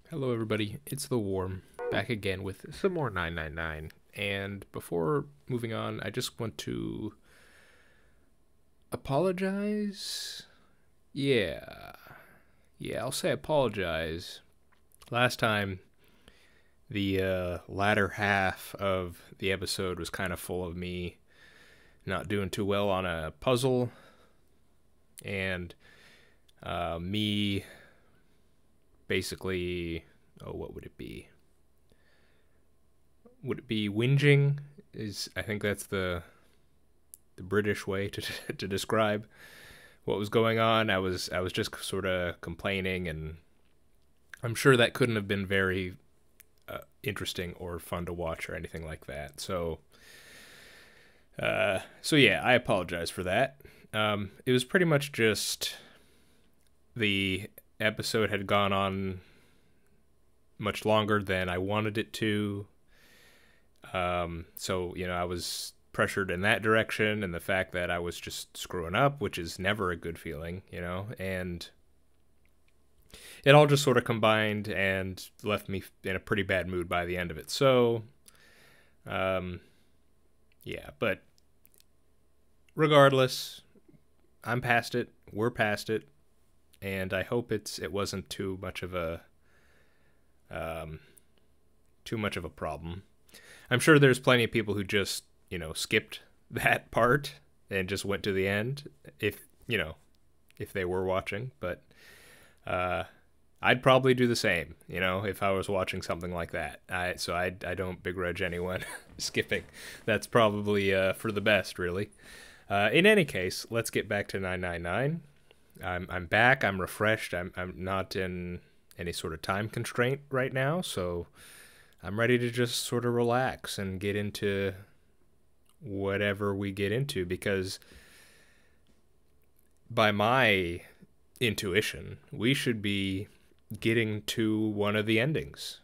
Hello, everybody. It's the Worm, back again with some more 999. And before moving on, I just want to apologize. Yeah, I'll say apologize. Last time, the latter half of the episode was kind of full of me not doing too well on a puzzle, and me basically, what would it be? Would it be whinging? I think that's the British way to to describe what was going on. I was just sort of complaining, and I'm sure that couldn't have been very interesting or fun to watch or anything like that. So yeah, I apologize for that. It was pretty much just the episode had gone on much longer than I wanted it to. So, I was pressured in that direction, and the fact that I was just screwing up, which is never a good feeling, and it all just sort of combined and left me in a pretty bad mood by the end of it. So, yeah, but regardless, I'm past it. We're past it. And I hope it wasn't too much of a problem. I'm sure there's plenty of people who just skipped that part and just went to the end if they were watching. But I'd probably do the same if I was watching something like that. I don't begrudge anyone skipping. That's probably for the best, really. In any case, let's get back to 999. I'm back. I'm refreshed. I'm not in any sort of time constraint right now, so I'm ready to just sort of relax and get into whatever we get into, because by my intuition, we should be getting to one of the endings.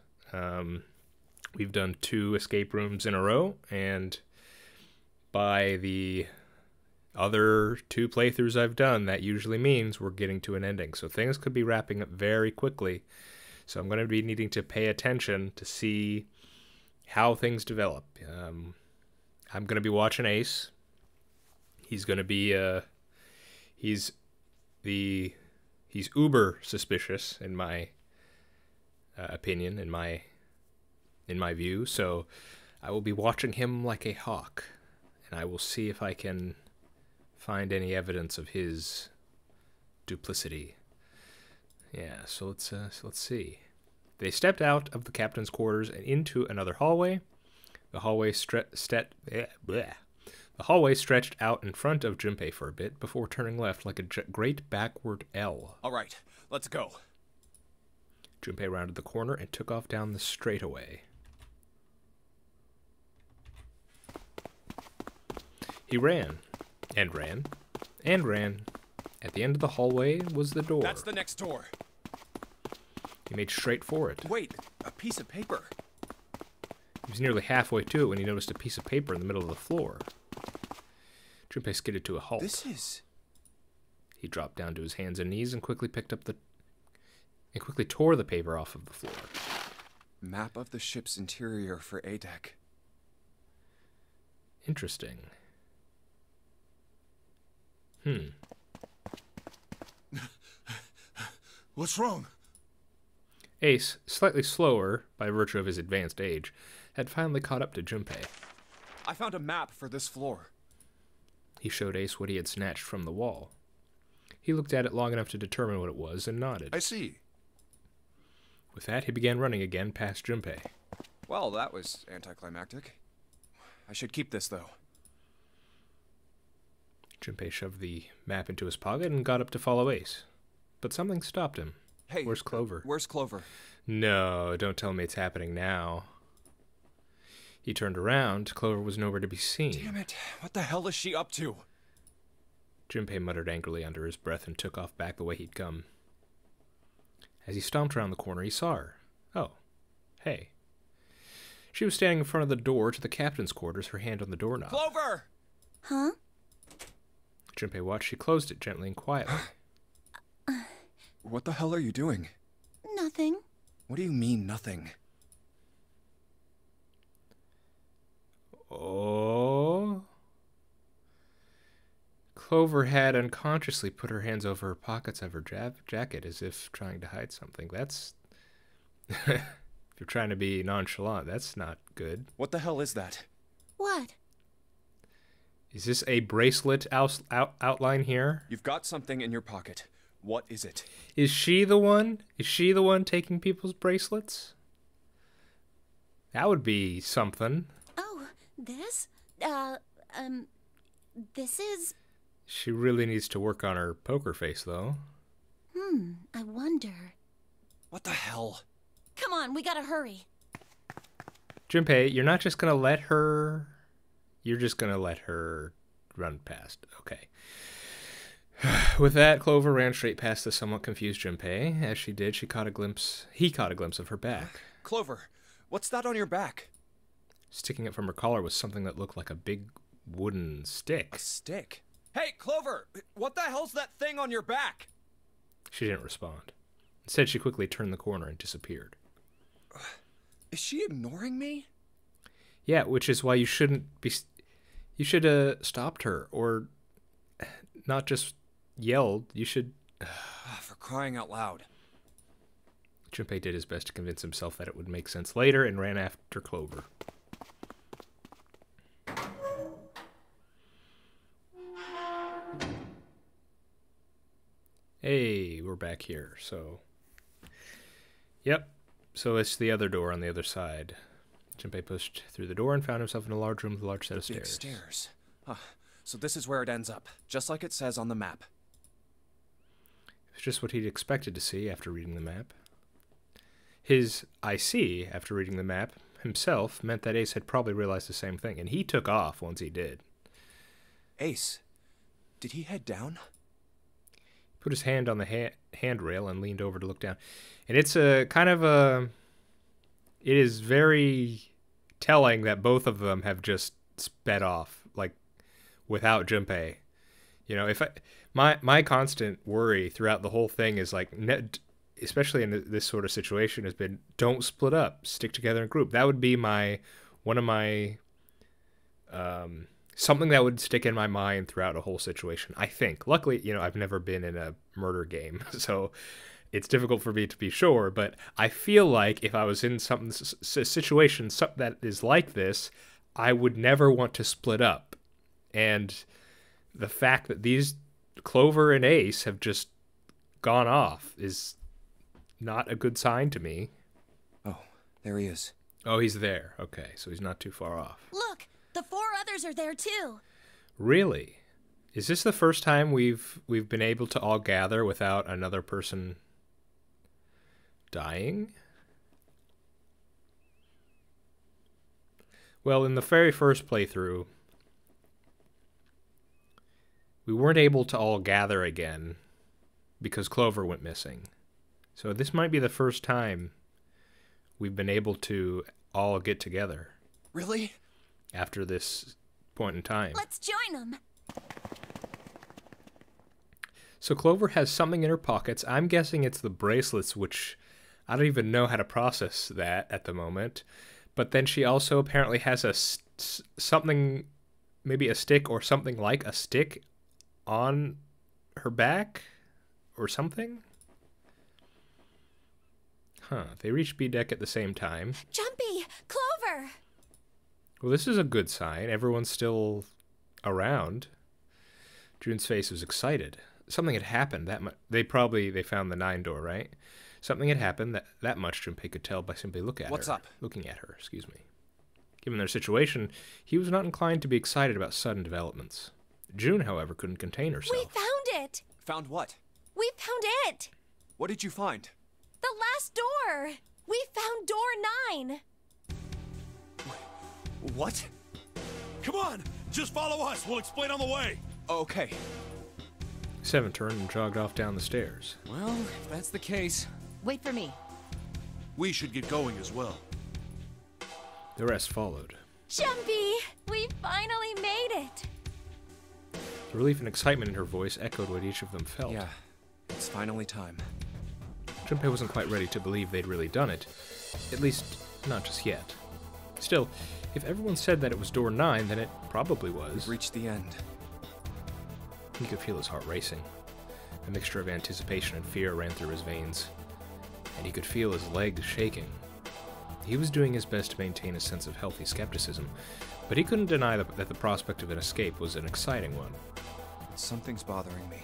We've done 2 escape rooms in a row, and by the other 2 playthroughs I've done, that usually means we're getting to an ending. So things could be wrapping up very quickly. So I'm going to be needing to pay attention to see how things develop. I'm going to be watching Ace. He's going to be he's uber suspicious in my opinion, in my view. So I will be watching him like a hawk, and I will see if I can find any evidence of his duplicity. Yeah, so let's see. They stepped out of the captain's quarters and into another hallway. The hallway stretched out in front of Junpei for a bit before turning left like a great backward L. All right, let's go. Junpei rounded the corner and took off down the straightaway. He ran. And ran. And ran. At the end of the hallway was the door. That's the next door. He made straight for it. Wait, a piece of paper. He was nearly halfway to it when he noticed a piece of paper in the middle of the floor. Junpei skidded to a halt. This is... He dropped down to his hands and knees and quickly tore the paper off of the floor. Map of the ship's interior for ADEC. Interesting. What's wrong? Ace, slightly slower by virtue of his advanced age, had finally caught up to Junpei. I found a map for this floor. He showed Ace what he had snatched from the wall. He looked at it long enough to determine what it was and nodded. I see. With that, he began running again past Junpei. Well, that was anticlimactic. I should keep this, though. Junpei shoved the map into his pocket and got up to follow Ace. But something stopped him. Hey, where's Clover? Where's Clover? No, don't tell me it's happening now. He turned around. Clover was nowhere to be seen. Damn it. What the hell is she up to? Junpei muttered angrily under his breath and took off back the way he'd come. As he stomped around the corner, he saw her. Oh, hey. She was standing in front of the door to the captain's quarters, her hand on the doorknob. Clover! Huh? Junpei watched. She closed it gently and quietly. What the hell are you doing? Nothing. What do you mean, nothing? Oh. Clover had unconsciously put her hands over her pockets of her jacket as if trying to hide something. That's... if you're trying to be nonchalant, that's not good. What the hell is that? What? Is this a bracelet outline here? You've got something in your pocket. What is it? Is she the one? Is she the one taking people's bracelets? That would be something. Oh, this? This is... She really needs to work on her poker face, though. I wonder. What the hell? Come on, we gotta hurry. Junpei, you're not just gonna let her... You're just gonna let her run past. Okay. With that, Clover ran straight past the somewhat confused Junpei. As she did, he caught a glimpse of her back. Clover, what's that on your back? Sticking up from her collar was something that looked like a big wooden stick. A stick? Hey, Clover, what the hell's that thing on your back? She didn't respond. Instead, she quickly turned the corner and disappeared. Is she ignoring me? Yeah, which is why you shouldn't be... You should have stopped her, or not just yelled. You should... For crying out loud. Junpei did his best to convince himself that it would make sense later and ran after Clover. Hey, we're back here, so... Yep, so it's the other door on the other side. Junpei pushed through the door and found himself in a large room with a large set of stairs. Big stairs. Huh. So this is where it ends up, just like it says on the map. It's just what he'd expected to see after reading the map. His "I see" after reading the map himself meant that Ace had probably realized the same thing, and he took off once he did. Ace, did he head down? Put his hand on the handrail and leaned over to look down. And it's a kind of a... It is very telling that both of them have just sped off, like, without Junpei. You know, if my constant worry throughout the whole thing is, like, especially in this sort of situation, has been, don't split up, stick together in group. That would be one of my... something that would stick in my mind throughout a whole situation, I think. Luckily, you know, I've never been in a murder game, so it's difficult for me to be sure, but I feel like if I was in some situation that is like this, I would never want to split up. And the fact that these Clover and Ace have just gone off is not a good sign to me. Oh, there he is. Oh, he's there. Okay, so he's not too far off. Look, the 4 others are there too. Really? Is this the first time we've been able to all gather without another person dying? Well, in the very first playthrough, we weren't able to all gather again because Clover went missing. So this might be the first time we've been able to all get together. Really? After this point in time. Let's join them. So Clover has something in her pockets. I'm guessing it's the bracelets, which I don't even know how to process that at the moment. But then she also apparently has a something, maybe a stick or something like a stick on her back or something. Huh. They reach B deck at the same time. Jumpy! Clover! Well, this is a good sign. Everyone's still around. June's face was excited. Something had happened. They found the 9 door, right? Something had happened. That much Junpei could tell by simply looking at her, excuse me. Given their situation, he was not inclined to be excited about sudden developments. June, however, couldn't contain herself. We found it! Found what? We found it! What did you find? The last door! We found door 9! What? Come on! Just follow us. We'll explain on the way. Okay. 7 turned and jogged off down the stairs. Well, if that's the case... Wait for me. We should get going as well. The rest followed. Jumpy! We finally made it! The relief and excitement in her voice echoed what each of them felt. Yeah, it's finally time. Junpei wasn't quite ready to believe they'd really done it. At least, not just yet. Still, if everyone said that it was door 9, then it probably was. We've reached the end. He could feel his heart racing. A mixture of anticipation and fear ran through his veins, and he could feel his legs shaking. He was doing his best to maintain a sense of healthy skepticism, but he couldn't deny that the prospect of an escape was an exciting one. Something's bothering me.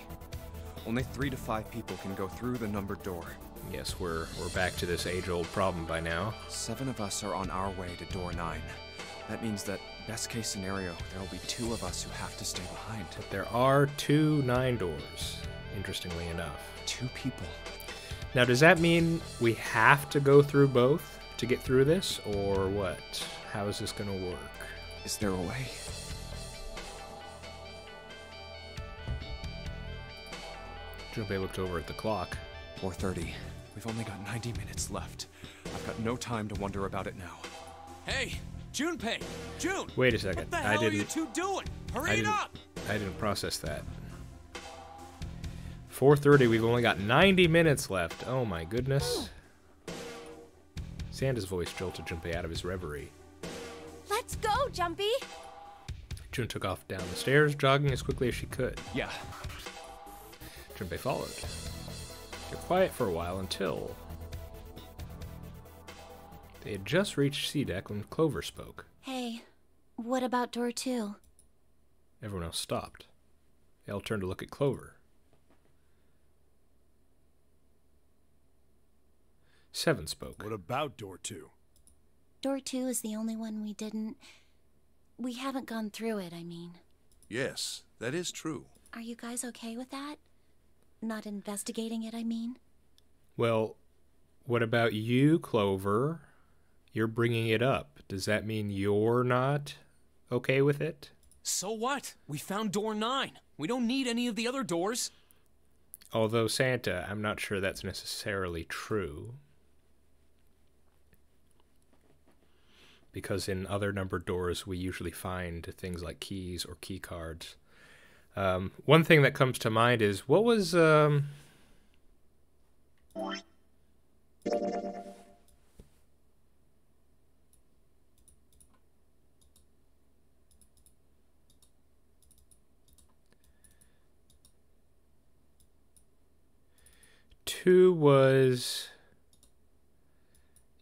Only 3 to 5 people can go through the numbered door. Yes, we're back to this age-old problem by now. 7 of us are on our way to door 9. That means that, best case scenario, there will be 2 of us who have to stay behind. But there are 2 9 doors, interestingly enough. 2 people. Now, does that mean we have to go through both to get through this, or what? How is this going to work? Is there a way? Junpei looked over at the clock. 4:30. We've only got 90 minutes left. I've got no time to wonder about it now. Hey, Junpei! June! Wait a second. What the hell are you two doing? Hurry it up! I didn't process that. 4:30, we've only got 90 minutes left. Oh my goodness. Santa's voice jolted Junpei out of his reverie. Let's go, Jumpy. June took off down the stairs, jogging as quickly as she could. Yeah. Junpei followed. They were quiet for a while until... They had just reached C deck when Clover spoke. Hey, what about door 2? Everyone else stopped. They all turned to look at Clover. 7 spoke. What about door 2? Door 2 is the only one we didn't... We haven't gone through it, I mean. Yes, that is true. Are you guys okay with that? Not investigating it, I mean? Well, what about you, Clover? You're bringing it up. Does that mean you're not okay with it? So what? We found door 9. We don't need any of the other doors. Although, Santa, I'm not sure that's necessarily true. Because in other numbered doors, we usually find things like keys or key cards. One thing that comes to mind is, what was... Two was...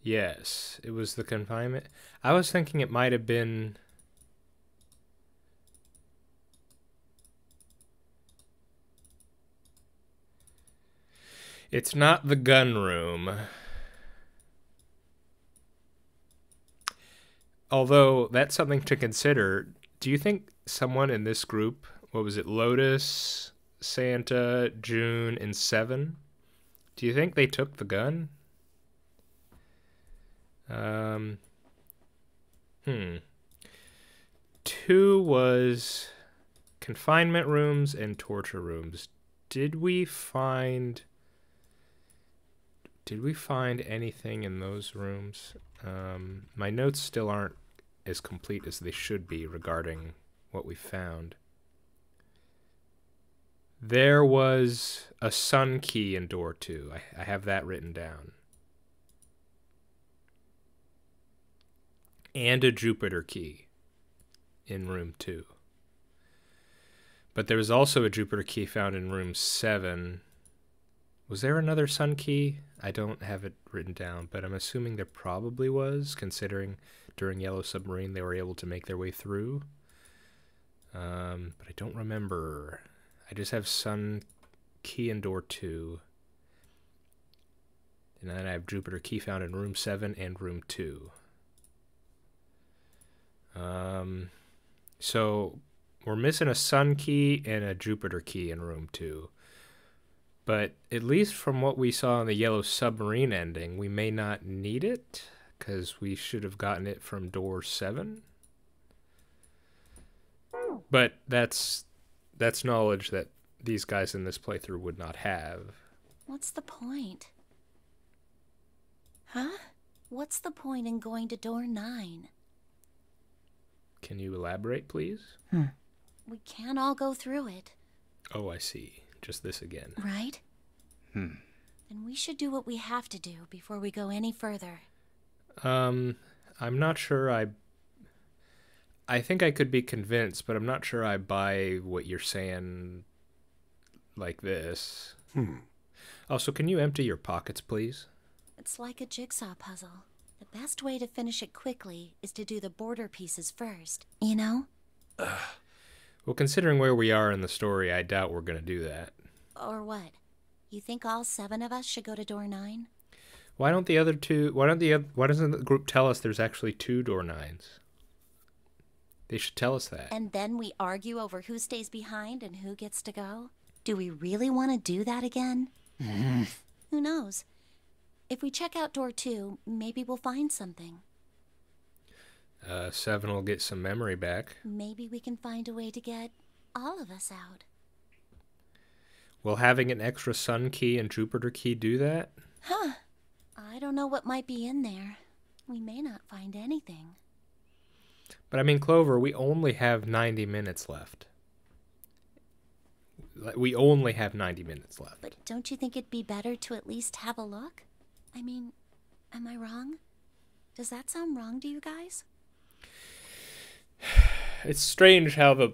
Yes, it was the confinement. I was thinking it might have been... It's not the gun room. Although, that's something to consider. Do you think someone in this group, what was it, Lotus, Santa, June, and 7? Do you think they took the gun? 2 was confinement rooms and torture rooms. Did we find anything in those rooms? My notes still aren't as complete as they should be regarding what we found. There was a sun key in door 2. I have that written down. And a Jupiter key in room 2. But there was also a Jupiter key found in room 7. Was there another sun key? I don't have it written down, but I'm assuming there probably was, considering during Yellow Submarine they were able to make their way through. But I don't remember. I just have sun key in door 2. And then I have Jupiter key found in room 7 and room 2. So we're missing a sun key and a Jupiter key in room 2. But at least from what we saw in the Yellow Submarine ending, we may not need it, because we should have gotten it from door 7. But that's knowledge that these guys in this playthrough would not have. What's the point? Huh? What's the point in going to door 9? Can you elaborate, please? We can't all go through it. Oh, I see. Just this again. Right? And we should do what we have to do before we go any further. I'm not sure I think I could be convinced, but I'm not sure I buy what you're saying like this. Also, can you empty your pockets, please? It's like a jigsaw puzzle. The best way to finish it quickly is to do the border pieces first, you know? Well, considering where we are in the story, I doubt we're going to do that. Or what? You think all 7 of us should go to door 9? Why doesn't the group tell us there's actually 2 door 9s? They should tell us that. And then we argue over who stays behind and who gets to go? Do we really want to do that again? Who knows? If we check out door 2, maybe we'll find something. 7 will get some memory back. Maybe we can find a way to get all of us out. Will having an extra Sun key and Jupiter key do that? Huh. I don't know what might be in there. We may not find anything. But I mean, Clover, we only have 90 minutes left. We only have 90 minutes left. But don't you think it'd be better to at least have a look? I mean, am I wrong? Does that sound wrong to you guys? It's strange how the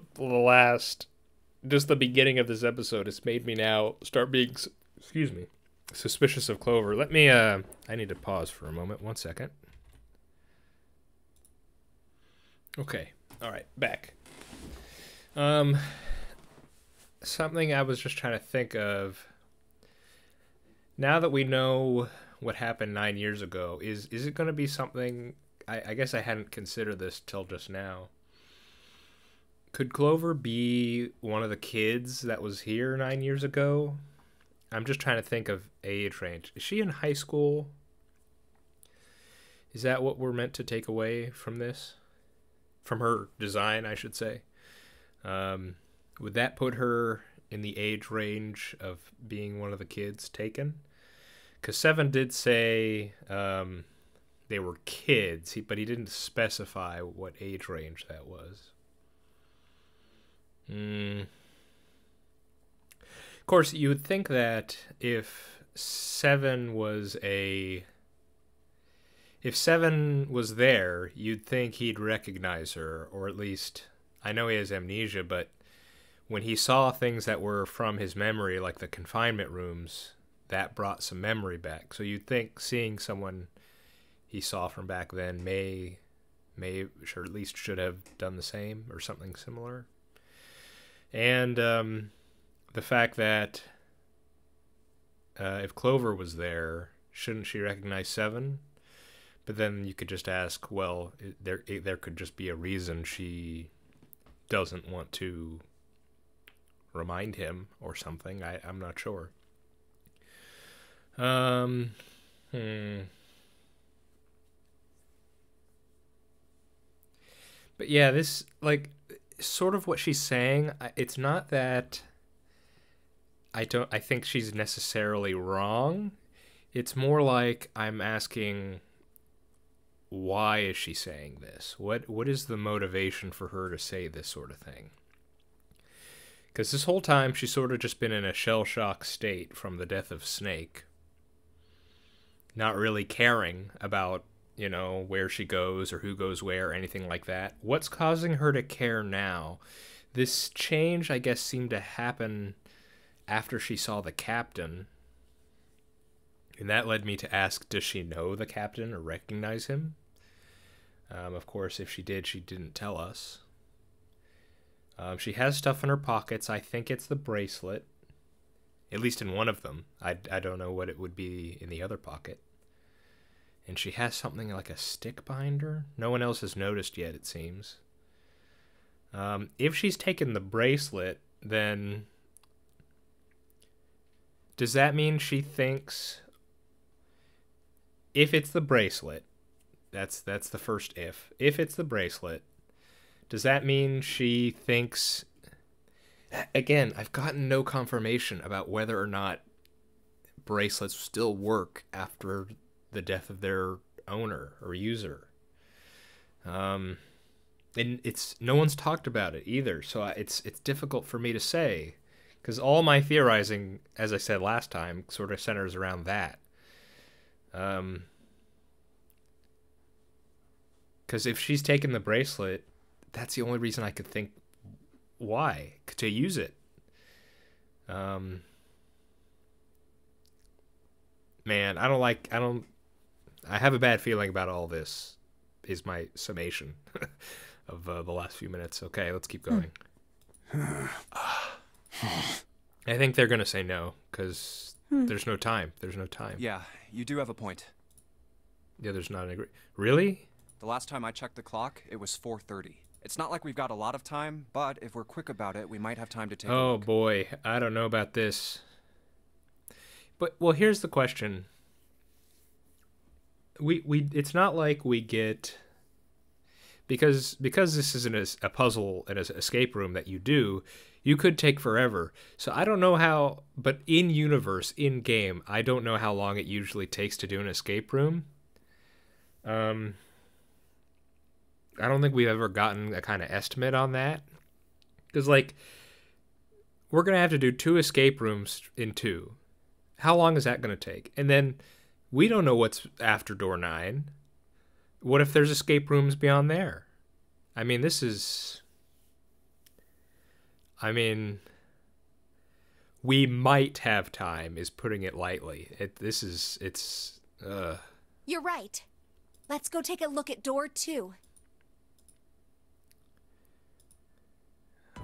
beginning of this episode has made me now start being, suspicious of Clover. Let me, I need to pause for a moment. 1 second. Okay. All right. Back. Something I was just trying to think of. Now that we know what happened 9 years ago, is it going to be something... I guess I hadn't considered this till just now. Could Clover be one of the kids that was here 9 years ago? I'm just trying to think of age range. Is she in high school? Is that what we're meant to take away from this? From her design, I should say. Would that put her in the age range of being one of the kids taken? Because 7 did say they were kids, but he didn't specify what age range that was. Of course, you would think that if 7 was there, you'd think he'd recognize her, or at least, I know he has amnesia, but when he saw things that were from his memory, like the confinement rooms, that brought some memory back. So you'd think seeing someone he saw from back then may, or at least should have done the same, or something similar. And the fact that if Clover was there, shouldn't she recognize 7? But then you could just ask, well, there could just be a reason she doesn't want to remind him or something. I'm not sure. But yeah, this, like, sort of what she's saying, it's not that I think she's necessarily wrong. It's more like I'm asking, why is she saying this? What is the motivation for her to say this sort of thing? Because this whole time she's sort of just been in a shell-shock state from the death of Snake. Not really caring about, where she goes or who goes where or anything like that. What's causing her to care now? This change, I guess, seemed to happen after she saw the captain. And that led me to ask, does she know the captain or recognize him? Of course, if she did, she didn't tell us. She has stuff in her pockets. I think it's the bracelet. At least in one of them. I don't know what it would be in the other pocket. And she has something like a stick behind her. No one else has noticed yet, it seems. If she's taken the bracelet, then does that mean she thinks... If it's the bracelet, that's the first if. If it's the bracelet, does that mean she thinks... Again, I've gotten no confirmation about whether or not bracelets still work after the death of their owner or user. And no one's talked about it either, so it's difficult for me to say, Because all my theorizing, as I said last time, sort of centers around that. Because if she's taken the bracelet, that's the only reason I could think why to use it. Man, I have a bad feeling about all this, is my summation of the last few minutes. Okay, let's keep going. I think they're going to say no, because there's no time. There's no time. Yeah, you do have a point. Yeah, there's not an agree. Really? The last time I checked the clock, it was 4:30. It's not like we've got a lot of time, but if we're quick about it, we might have time to take a look. Boy, I don't know about this. But, well, here's the question. It's not like we get... Because this isn't a puzzle and an escape room that you do, you could take forever. So I don't know how... But in universe, in game, I don't know how long it usually takes to do an escape room. I don't think we've ever gotten a kind of estimate on that. Because, like, we're going to have to do 2 escape rooms in 2. How long is that going to take? And then we don't know what's after door 9. What if there's escape rooms beyond there? I mean, this is... I mean... We might have time, is putting it lightly. It's... You're right. Let's go take a look at door 2.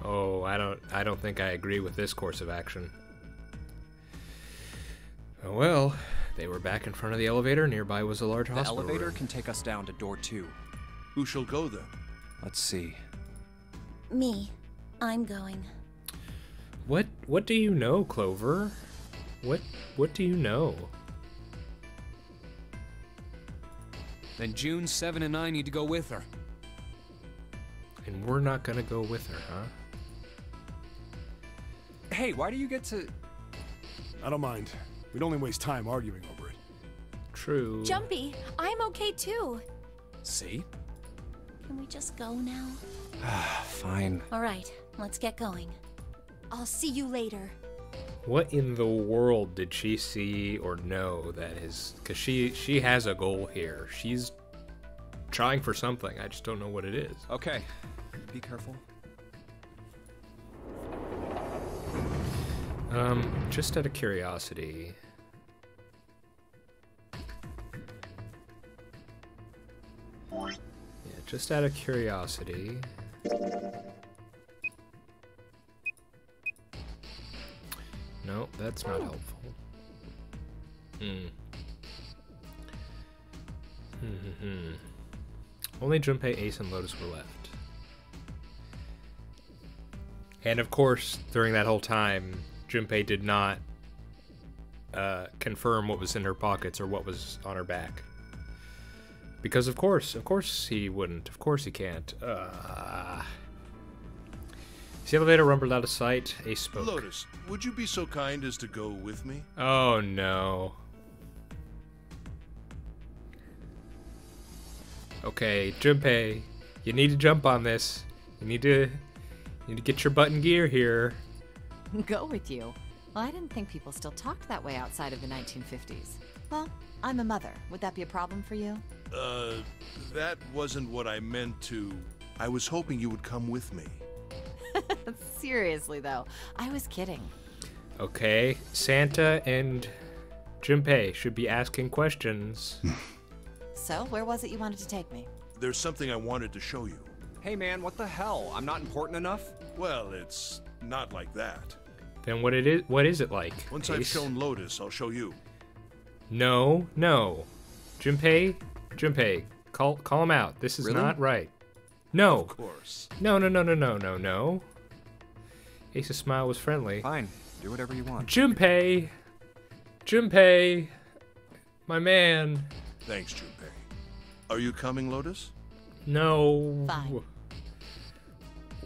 Oh, I don't think I agree with this course of action. Oh, well, they were back in front of the elevator. Nearby was a large hospital. The elevator room. can take us down to door 2. Who shall go then? Let's see. Me. I'm going. What do you know, Clover? What do you know? Then June, 7, and I need to go with her. And we're not gonna go with her, huh? Hey, why do you get to... I don't mind. We'd only waste time arguing over it. True. Jumpy, I'm okay too. See? Can we just go now? Fine. All right, let's get going. I'll see you later. What in the world did she see or know that is... Because she has a goal here. She's trying for something. I just don't know what it is. Okay. Be careful. Just out of curiosity... Yeah, just out of curiosity... No, that's not helpful. Only Junpei, Ace, and Lotus were left. And of course, during that whole time, Junpei did not confirm what was in her pockets or what was on her back. Because of course he wouldn't. Of course he can't. The elevator rumbled out of sight. Ace spoke. Lotus, would you be so kind as to go with me? Oh no. Okay, Junpei, you need to jump on this. You need to get your butt in gear here. Go with you? Well, I didn't think people still talked that way outside of the 1950s. Well, I'm a mother. Would that be a problem for you? That wasn't what I meant to... I was hoping you would come with me. Seriously, though, I was kidding. Okay, Santa and Junpei should be asking questions. So, where was it you wanted to take me? There's something I wanted to show you. Hey man, what the hell? I'm not important enough? Well, it's not like that. Then what is it like? Once Ace? I've shown Lotus, I'll show you. No. Junpei, call him out. This is Really? not right. No. Of course. No. Ace's smile was friendly. Fine. Do whatever you want. Junpei, my man. Thanks, Junpei. Are you coming, Lotus? No. Fine.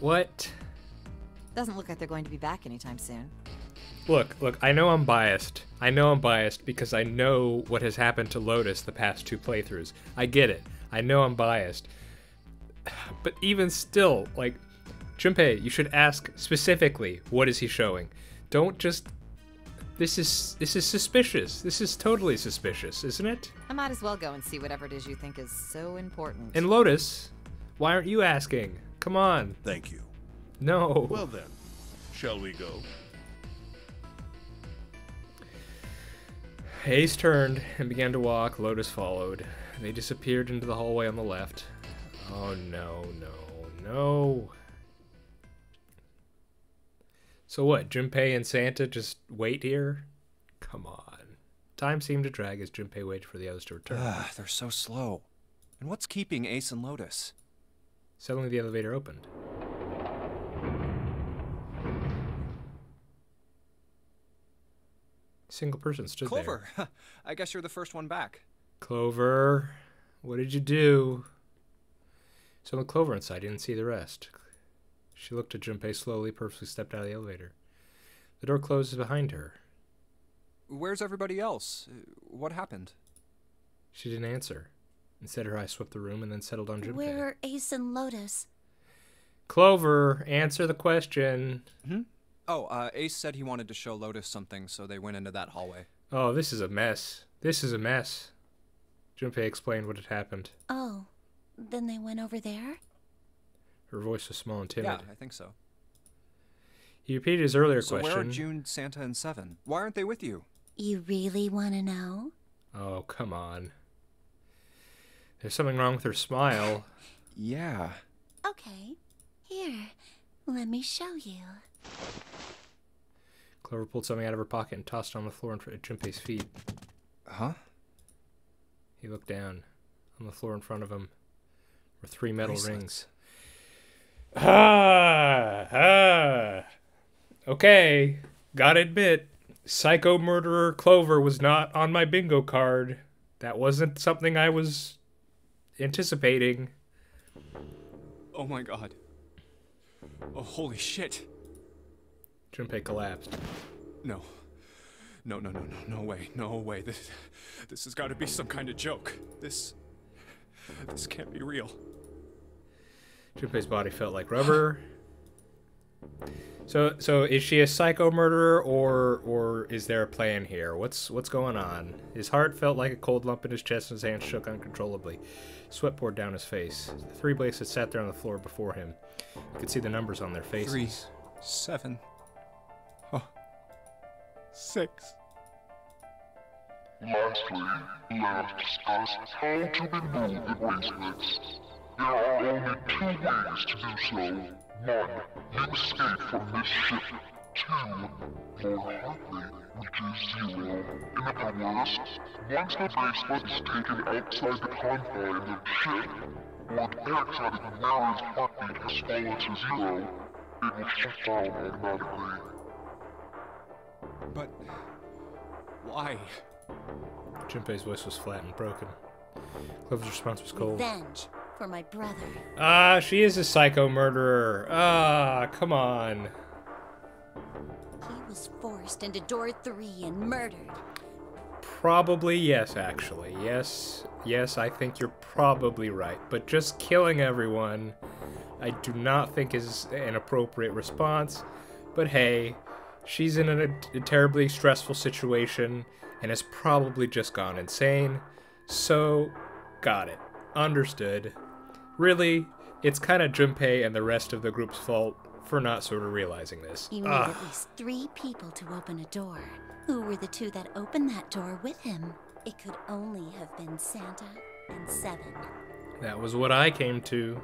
What? Doesn't look like they're going to be back anytime soon. Look, I know I'm biased. Because I know what has happened to Lotus the past 2 playthroughs. I get it. I know I'm biased. But even still, like, Junpei, you should ask specifically, what is he showing? Don't just... This is suspicious. This is totally suspicious, isn't it? I might as well go and see whatever it is you think is so important. And Lotus, why aren't you asking? Come on. Thank you. No. Well then, shall we go? Ace turned and began to walk. Lotus followed. They disappeared into the hallway on the left. Oh no, no, no. So what, Junpei and Santa just wait here? Come on. Time seemed to drag as Junpei waited for the others to return. They're so slow. And what's keeping Ace and Lotus? Suddenly the elevator opened. A single person stood there. Clover! I guess you're the first one back. Clover, what did you do? Someone Clover inside, didn't see the rest. She looked at Junpei slowly, purposely stepped out of the elevator. The door closes behind her. Where's everybody else? What happened? She didn't answer. Instead, her eyes swept the room and then settled on Junpei. Where are Ace and Lotus? Clover, answer the question. Oh, Ace said he wanted to show Lotus something, so they went into that hallway. Oh, this is a mess. This is a mess. Junpei explained what had happened. Oh, then they went over there? Her voice was small and timid. Yeah, I think so. He repeated his earlier So question. where are June, Santa, and Seven? Why aren't they with you? You really want to know? Oh, come on. There's something wrong with her smile. Yeah. Okay. Here, let me show you. Clover pulled something out of her pocket and tossed it on the floor in front of Junpei's feet. Huh? He looked down. On the floor in front of him were 3 metal rings. Okay, gotta admit, Psycho Murderer Clover was not on my bingo card. That wasn't something I was anticipating. Oh my god. Oh, holy shit. Junpei collapsed. No. No way, no way. This has got to be some kind of joke. This can't be real. Junpei's body felt like rubber. So is she a psycho murderer, or is there a plan here? What's going on? His heart felt like a cold lump in his chest, and his hands shook uncontrollably. Sweat poured down his face. The 3 bracelets sat there on the floor before him. You could see the numbers on their faces. 3, 7, 6. Lastly, let us discuss how to remove the bracelets. There are only 2 ways to do so. 1. You escape from this ship. 2. Your heart rate reaches 0. In other words, once the bracelet is taken outside the confines of the ship, or the parastatic wearer's heartbeat has fallen to 0, it will shut down automatically. But why? Junpei's voice was flat and broken. Clover's response was cold. Revenge for my brother. Ah, she is a psycho murderer. Ah, come on. He was forced into door 3 and murdered. Probably yes, actually. Yes, I think you're probably right. But just killing everyone, I do not think is an appropriate response. But hey, she's in a terribly stressful situation and has probably just gone insane. So, got it. Understood. Really, it's kind of Junpei and the rest of the group's fault for not sort of realizing this. You need at least 3 people to open a door. Who were the 2 that opened that door with him? It could only have been Santa and Seven. That was what I came to.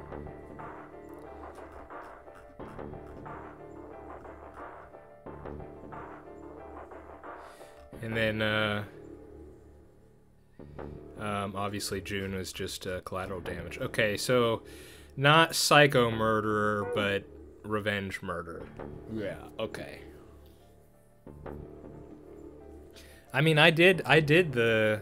And then, obviously June was just collateral damage. Okay, so not psycho murderer, but revenge murder. Yeah, okay. I mean, I did the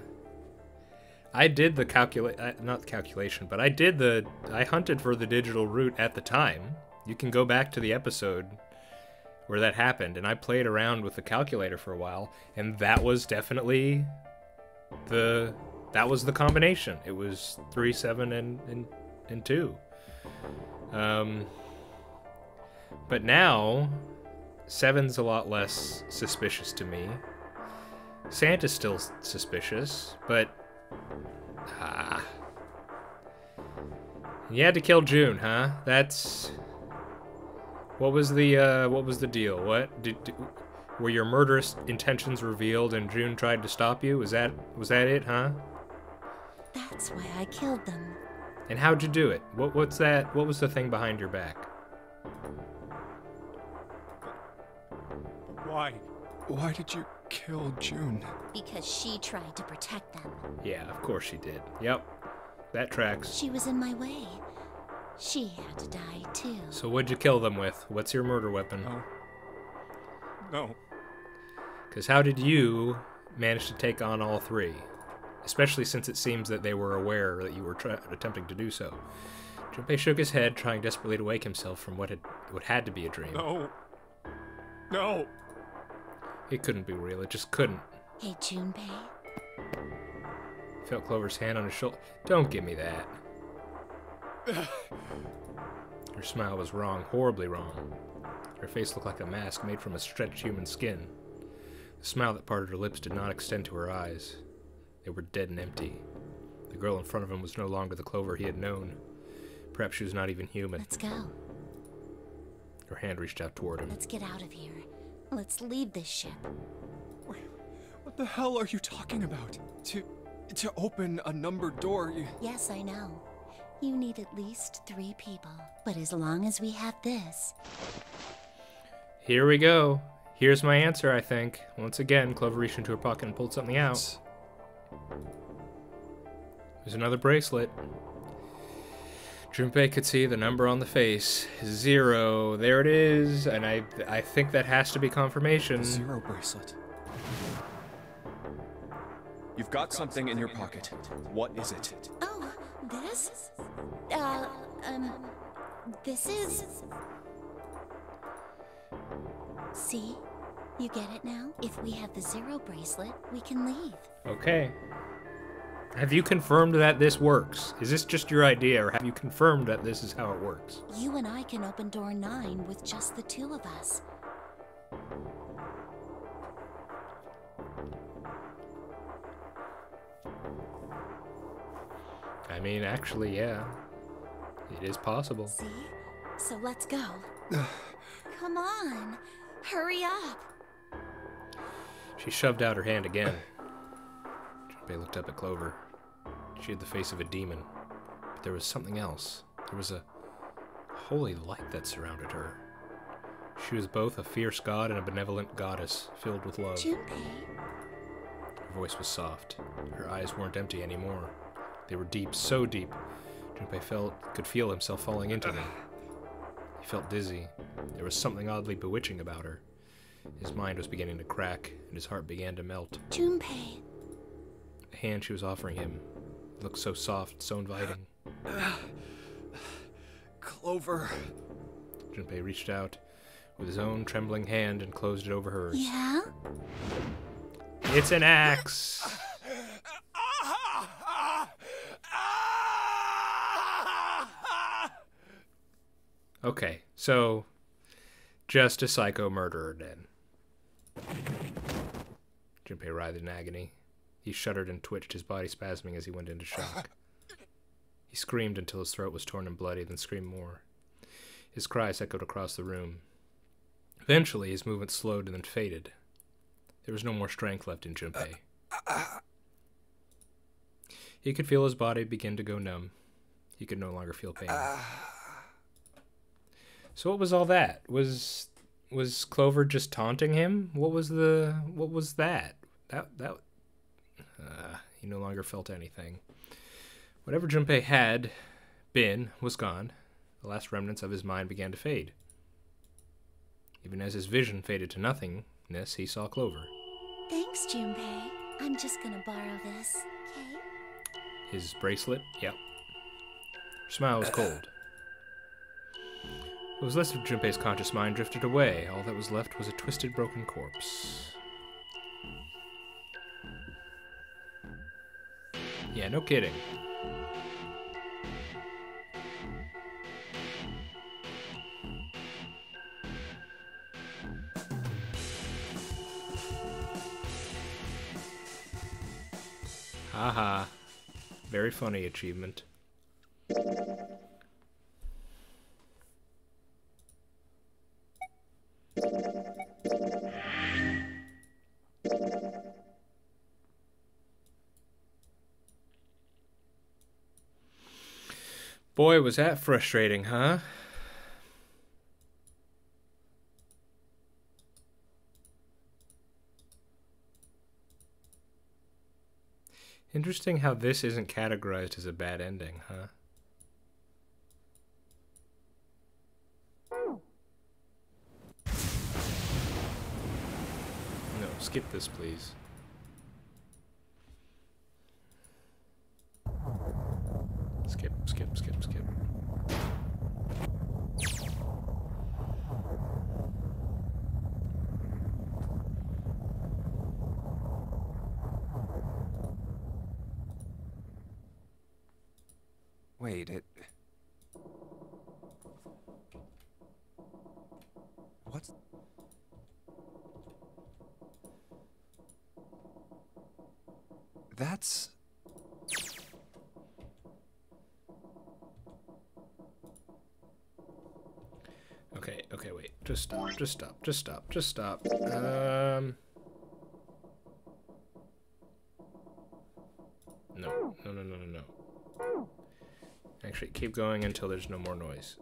calculation, but I hunted for the digital route at the time. You can go back to the episode where that happened, and I played around with the calculator for a while, and that was definitely the combination. It was 3, 7, and 2. But now 7's a lot less suspicious to me. Santa's still suspicious, but... You had to kill June, huh? That's... What was the deal? What? Were your murderous intentions revealed and June tried to stop you? Was that it, huh? That's why I killed them. And how'd you do it? What's that? What was the thing behind your back? Why? Why did you kill June? Because she tried to protect them. Yeah, of course she did. Yep. That tracks. She was in my way. She had to die, too. So what'd you kill them with? What's your murder weapon? No. Because how did you manage to take on all three? Especially since it seems that they were aware that you were attempting to do so. Junpei shook his head, trying desperately to wake himself from what had to be a dream. No. It couldn't be real. It just couldn't. Hey, Junpei. He felt Clover's hand on his shoulder. Don't give me that. Her smile was wrong, horribly wrong. Her face looked like a mask made from a stretched human skin. The smile that parted her lips did not extend to her eyes. They were dead and empty. The girl in front of him was no longer the Clover he had known. Perhaps she was not even human. Let's go. Her hand reached out toward him. Let's get out of here. Let's leave this ship. What the hell are you talking about? To open a numbered door, Yes, I know. You need at least 3 people. But as long as we have this... Here we go. Here's my answer, I think. Once again, Clover reached into her pocket and pulled something out. There's another bracelet. Junpei could see the number on the face. 0. There it is. And I think that has to be confirmation. The 0 bracelet. You've got something in your pocket. What is it? Oh, this? This is... See? You get it now? If we have the 0 bracelet, we can leave. Okay. Have you confirmed that this works? Is this just your idea, or have you confirmed that this is how it works? You and I can open door 9 with just the 2 of us. I mean, actually, yeah. It is possible. See? So let's go. Come on. Hurry up. She shoved out her hand again. Junpei looked up at Clover. She had the face of a demon. But there was something else. There was a holy light that surrounded her. She was both a fierce god and a benevolent goddess, filled with love. Junpei. Her voice was soft. Her eyes weren't empty anymore. They were deep, so deep. Junpei could feel himself falling into them. He felt dizzy. There was something oddly bewitching about her. His mind was beginning to crack, and his heart began to melt. Junpei. The hand she was offering him looked so soft, so inviting. Clover. Junpei reached out with his own trembling hand and closed it over hers. Yeah? It's an axe! Okay, so just a psycho murderer then. Junpei writhed in agony. He shuddered and twitched, his body spasming as he went into shock. He screamed until his throat was torn and bloody, then screamed more. His cries echoed across the room. Eventually, his movements slowed and then faded. There was no more strength left in Junpei. He could feel his body begin to go numb. He could no longer feel pain. So what was all that? Was Clover just taunting him? What was that? He no longer felt anything. Whatever Junpei had been was gone. The last remnants of his mind began to fade. Even as his vision faded to nothingness, he saw Clover. Thanks, Junpei. I'm just gonna borrow this, okay? His bracelet? Yep. Her smile was cold. What was left of Junpei's conscious mind drifted away. All that was left was a twisted, broken corpse. Yeah, no kidding. Haha. Very funny achievement. Boy, was that frustrating, huh? Interesting how this isn't categorized as a bad ending, huh? No, skip this, please. Skip, skip, skip, skip. Wait, What's... That's... Okay, wait. Just stop. No. Actually, keep going until there's no more noise.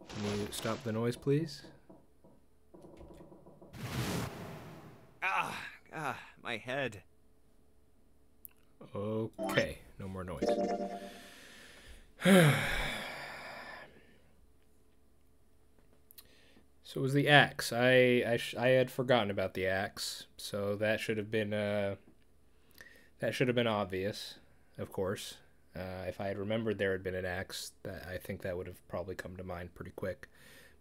Can you stop the noise, please? My head. Okay, no more noise. So it was the axe. I had forgotten about the axe, so that should have been obvious, of course. If I had remembered there had been an axe, I think that would have probably come to mind pretty quick,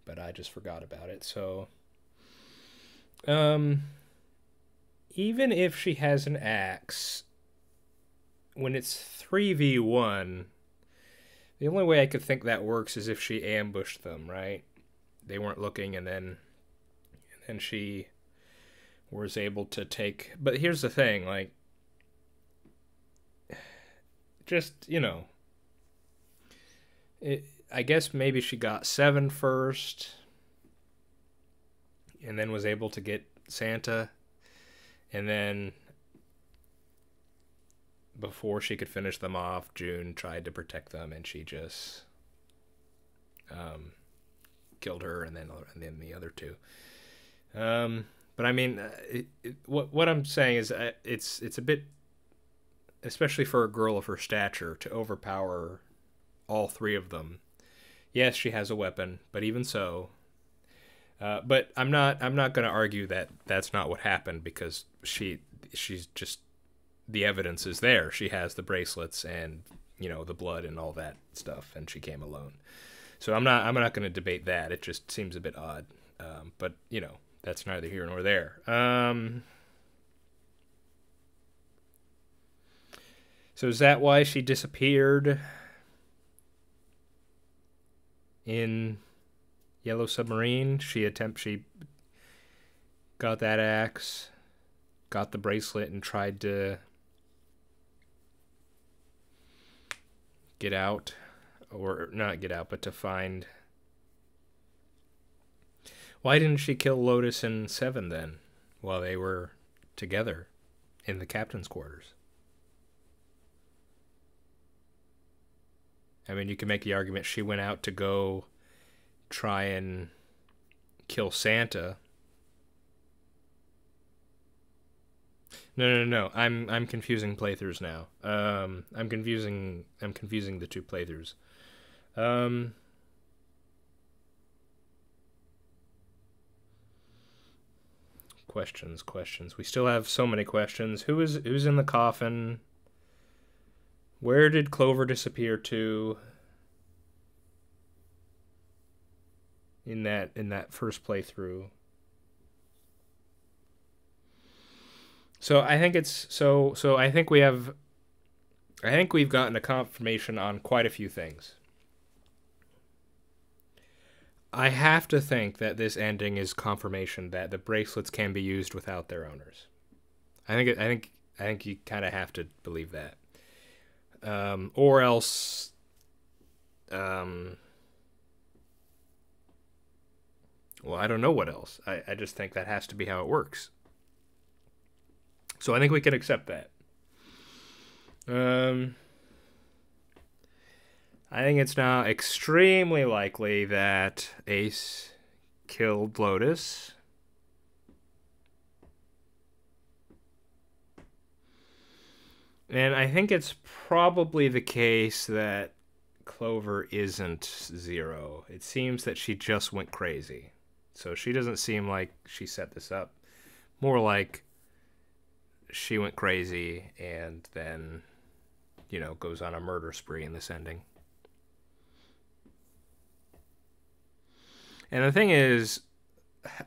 but I just forgot about it. So, even if she has an axe, when it's 3v1, the only way I could think that works is if she ambushed them, right? They weren't looking, and then she was able to take... But here's the thing, like, just, you know, I guess maybe she got 7 first, and then was able to get Santa, and then before she could finish them off, June tried to protect them, and she just killed her, and then the other two. But I mean, what I'm saying is, it's a bit, especially for a girl of her stature, to overpower all 3 of them. Yes, she has a weapon, but even so. But I'm not going to argue that that's not what happened, because she's just, the evidence is there. She has the bracelets and, you know, the blood and all that stuff, and she came alone. So I'm not going to debate that. It just seems a bit odd. But, you know, that's neither here nor there. So is that why she disappeared in Yellow Submarine? She got that axe, got the bracelet, and tried to get out. Or not get out, but to find... Why didn't she kill Lotus and Seven then, while they were together in the captain's quarters? I mean, you can make the argument she went out to go try and kill Santa. No. I'm confusing playthroughs now. I'm confusing the 2 playthroughs. Questions. We still have so many questions. Who's in the coffin? Where did Clover disappear to? In that first playthrough. So I think we've gotten a confirmation on quite a few things. I have to think that this ending is confirmation that the bracelets can be used without their owners. I think you kind of have to believe that, or else, well, I don't know what else. I just think that has to be how it works. So I think we can accept that. I think it's now extremely likely that Ace killed Lotus. And I think it's probably the case that Clover isn't Zero. It seems that she just went crazy. So she doesn't seem like she set this up. More like she went crazy and then, you know, goes on a murder spree in this ending. And the thing is,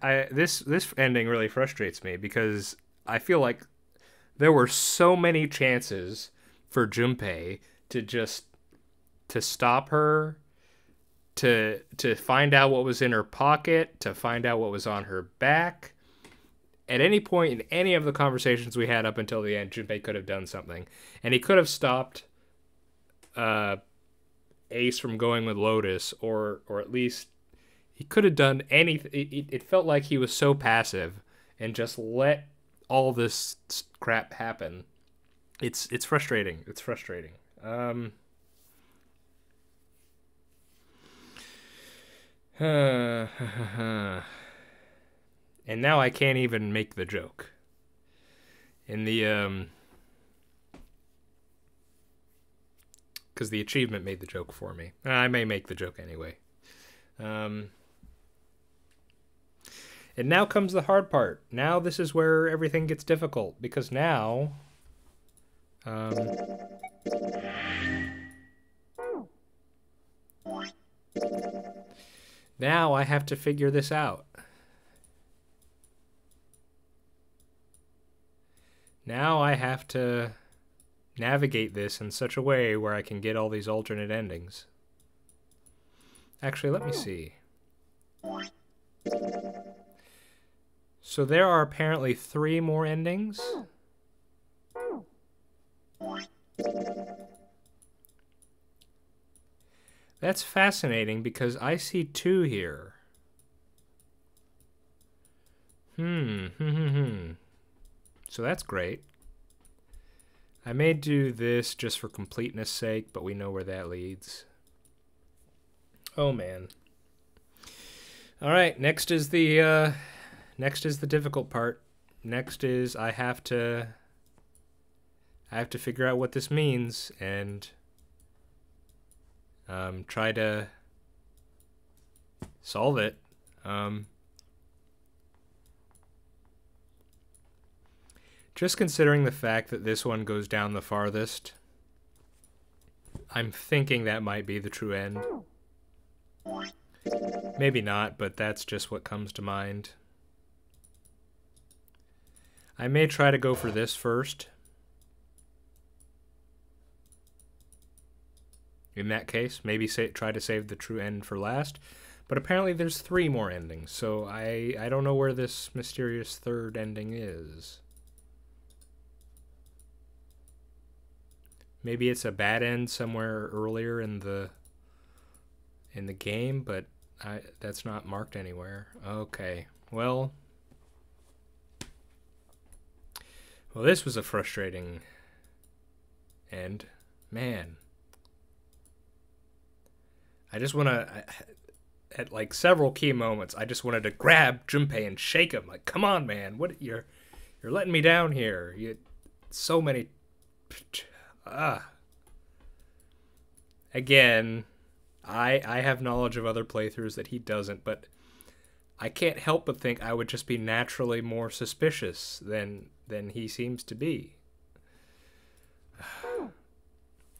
this ending really frustrates me because I feel like there were so many chances for Junpei to stop her, to find out what was in her pocket, to find out what was on her back. At any point in any of the conversations we had up until the end, Junpei could have done something. And he could have stopped Ace from going with Lotus, or at least he could have done anything. It felt like he was so passive and just let all this crap happen. It's frustrating. It's frustrating. And now I can't even make the joke. In the because the achievement made the joke for me. I may make the joke anyway. And now comes the hard part. Now this is where everything gets difficult, because now now I have to figure this out. Now I have to navigate this in such a way where I can get all these alternate endings. Actually, let me see. So there are apparently 3 more endings. That's fascinating because I see 2 here. So that's great. I may do this just for completeness sake, but we know where that leads. Oh man. All right, next is the difficult part. Next is I have to figure out what this means and try to solve it. Just considering the fact that this one goes down the farthest, I'm thinking that might be the true end. Maybe not, but that's just what comes to mind. I may try to go for this first. In that case, maybe try to save the true end for last. But apparently there's 3 more endings, so I don't know where this mysterious third ending is. Maybe it's a bad end somewhere earlier in the game, but that's not marked anywhere. Okay, well, this was a frustrating end. Man, I just want to, at like several key moments, I just wanted to grab Junpei and shake him. Like, come on, man, what you're letting me down here. So many. Again, I have knowledge of other playthroughs that he doesn't, but I can't help but think I would just be naturally more suspicious than he seems to be.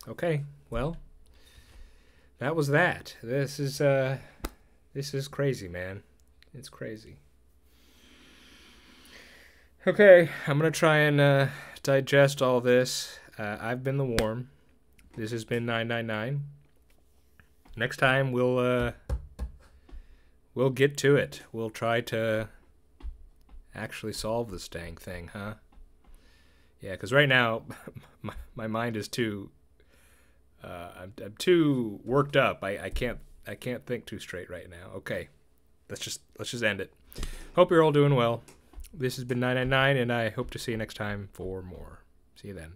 Okay, well, that was that. This is crazy, man. It's crazy. Okay, I'm gonna try and digest all this. I've been the Worm. This has been 999. Next time we'll we'll get to it. We'll try to actually solve this dang thing, huh? Yeah, because right now, my mind is too... I'm too worked up. I can't think too straight right now. Okay, let's just end it. Hope you're all doing well. This has been 999, and I hope to see you next time for more. See you then.